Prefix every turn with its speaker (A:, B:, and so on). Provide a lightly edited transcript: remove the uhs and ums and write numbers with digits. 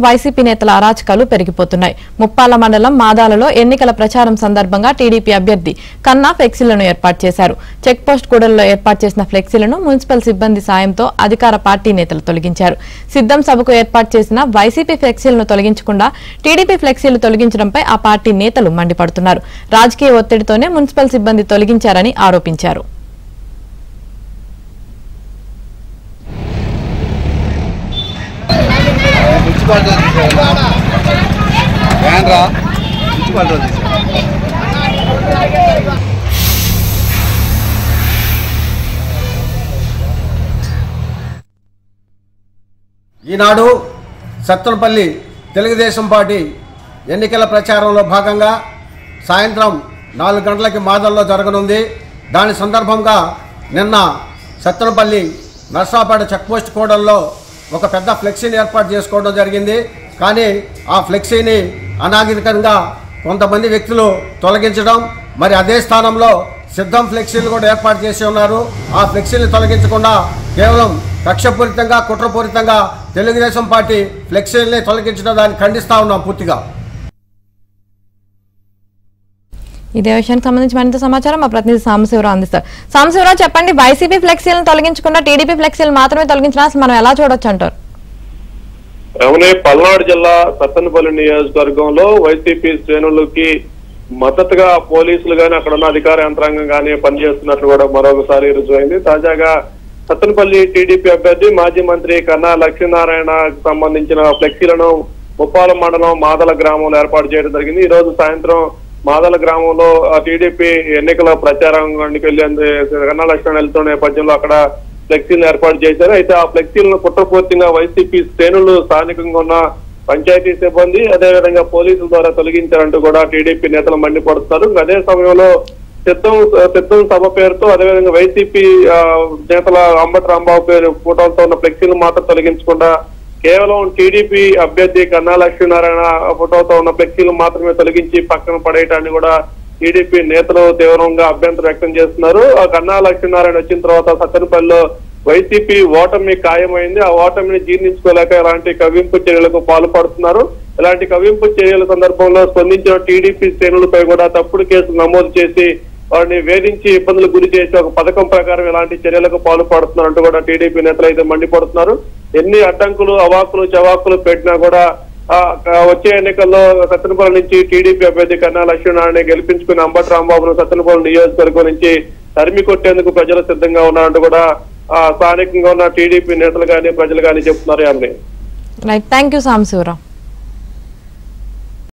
A: YCP నేతల అరాచకాలు పెరిగిపోతున్నాయి. ముప్పాల మండలం మాదాలలో ఎన్నికల ప్రచారం సందర్భంగా టీడీపీ అభ్యర్థి కన్నా ఫ్లెక్సీలను ఏర్పాటు చేశారు. చెక్పోస్ట్ కూడలిలో ఏర్పాటు చేసిన ఫ్లెక్సీలను మున్సిపల్ సిబ్బంది సాయంతో అధికార పార్టీ నేతలు తొలగించారు. సిద్ధం సభకు ఏర్పాటు చేసిన వైసీపీ ఫ్లెక్సీలను తొలగించకుండా టీడీపీ ఫ్లెక్సీలు తొలగించడంపై ఆ పార్టీ నేతలు మండిపడుతున్నారు. రాజకీయ ఒత్తిడితోనే మున్సిపల్ సిబ్బంది తొలగించారని ఆరోపించారు.
B: ఈనాడు సత్తెనపల్లి తెలుగుదేశం పార్టీ ఎన్నికల ప్రచారంలో భాగంగా సాయంత్రం 4 గంటలకి మాదల్లో జరగనుంది. దాని సందర్భంగా నిన్న సత్తెనపల్లి నర్సాపేట చెక్పోస్ట్ కూడల్లో ఒక పెద్ద ఫ్లెక్సీని ఏర్పాటు చేసుకోవడం జరిగింది. కానీ ఆ ఫ్లెక్సీని అనాగరికంగా కొంతమంది వ్యక్తులు తొలగించడం, మరి అదే స్థానంలో సిద్ధం ఫ్లెక్సీలు కూడా ఏర్పాటు చేసి ఉన్నారు. ఆ ఫ్లెక్సీని తొలగించకుండా కేవలం కక్షపూరితంగా కుట్రపూరితంగా తెలుగుదేశం పార్టీ ఫ్లెక్సీలని తొలగించడం దాన్ని ఖండిస్తూ ఉన్నాం పూర్తిగా.
A: ఇదే విషయానికి సంబంధించి మరింత సమాచారం మా ప్రతినిధి సాంబశివరావు అందిస్తారు. సాంబశివరావు, చెప్పండి, వైసీపీ ఫ్లెక్సీలను తొలగించకుండా టీడీపీ ఫ్లెక్సీలు మాత్రమే తొలగించినా అసలు మనం ఎలా చూడొచ్చు అంటారు?
C: అవునే, పల్నాడు జిల్లా సత్తెనపల్లి నియోజకవర్గంలో వైసీపీ శ్రేణులకి మద్దతుగా పోలీసులు గానీ అక్కడ ఉన్న అధికార యంత్రాంగం గానీ పనిచేస్తున్నట్లు కూడా మరొకసారి రుజువైంది. తాజాగా సత్తెనపల్లి టీడీపీ అభ్యర్థి మాజీ మంత్రి కన్నా లక్ష్మీనారాయణకు సంబంధించిన ఫ్లెక్సీలను ముప్పాల మండలం మాదల గ్రామంలో ఏర్పాటు చేయడం జరిగింది. ఈ రోజు సాయంత్రం మాదల గ్రామంలో టీడీపీ ఎన్నికల ప్రచారానికి వెళ్లేందుకు కన్నా లక్ష్మణ వెళ్తున్న నేపథ్యంలో అక్కడ ఫ్లెక్సీలను ఏర్పాటు చేశారు. అయితే ఆ ఫ్లెక్సీలను కుట్రపూర్తిగా వైసీపీ శ్రేణులు స్థానికంగా ఉన్న పంచాయతీ సిబ్బంది అదేవిధంగా పోలీసుల ద్వారా తొలగించారంటూ కూడా టీడీపీ నేతలు మండిపడుతున్నారు. అదే సమయంలో సిద్ధం సభ పేరుతో అదేవిధంగా వైసీపీ నేతల అంబటి రాంబాబు పేరు ఫోటోలతో ఉన్న ఫ్లెక్సీలు మాత్రం తొలగించకుండా కేవలం టీడీపీ అభ్యర్థి కన్నా లక్ష్మీనారాయణ ఫోటోతో ఉన్న ఫ్లెక్సీలు మాత్రమే తొలగించి పక్కన పడేయటాన్ని కూడా టీడీపీ నేతలు తీవ్రంగా అభ్యంతరం వ్యక్తం చేస్తున్నారు. ఆ కన్నా లక్ష్మీనారాయణ వచ్చిన తర్వాత సత్తెనపల్లిలో వైసీపీ ఓటమి ఖాయమైంది. ఆ ఓటమిని జీర్ణించుకోలేక ఇలాంటి కవ్వింపు చర్యలకు పాల్పడుతున్నారు. ఇలాంటి కవ్వింపు చర్యల సందర్భంలో స్పందించిన టీడీపీ శ్రేణులపై కూడా తప్పుడు కేసులు నమోదు చేసి వారిని వేధించి ఇబ్బందులు గురి చేసి ఒక పథకం ప్రకారం ఇలాంటి చర్యలకు పాల్పడుతున్నారంటూ కూడా టీడీపీ నేతలు అయితే మండిపడుతున్నారు. ఎన్ని అడ్డంకులు అవాకులు చవాకులు పెట్టినా కూడా వచ్చే ఎన్నికల్లో సత్తెనపల్లి నుంచి టీడీపీ అభ్యర్థి కన్నా లక్ష్మీనారాయణ గెలిపించుకుని అంబటి రాంబాబును సత్తెనపల్లి నియోజకవర్గం నుంచి తరిమి కొట్టేందుకు ప్రజలు సిద్ధంగా ఉన్నారంటూ కూడా స్థానికంగా ఉన్న టీడీపీ నేతలు కానీ ప్రజలు కానీ చెప్తున్నారు.
A: Right, thank you Sambasivarao.